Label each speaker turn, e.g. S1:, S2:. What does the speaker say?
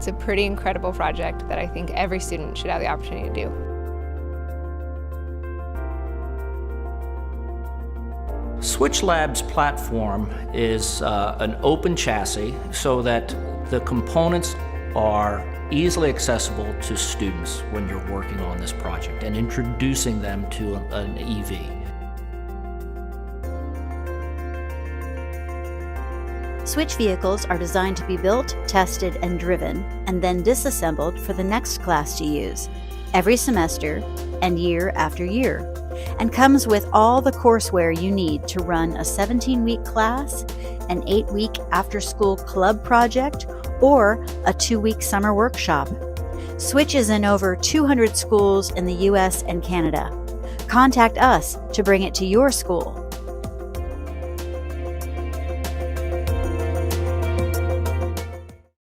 S1: It's a pretty incredible project that I think every student should have the opportunity to do.
S2: Switch Lab's platform is an open chassis so that the components are easily accessible to students when you're working on this project and introducing them to an EV.
S3: Switch vehicles are designed to be built, tested, and driven, and then disassembled for the next class to use, every semester and year after year, and comes with all the courseware you need to run a 17-week class, an 8-week after-school club project, or a 2-week summer workshop. Switch is in over 200 schools in the U.S. and Canada. Contact us to bring it to your school.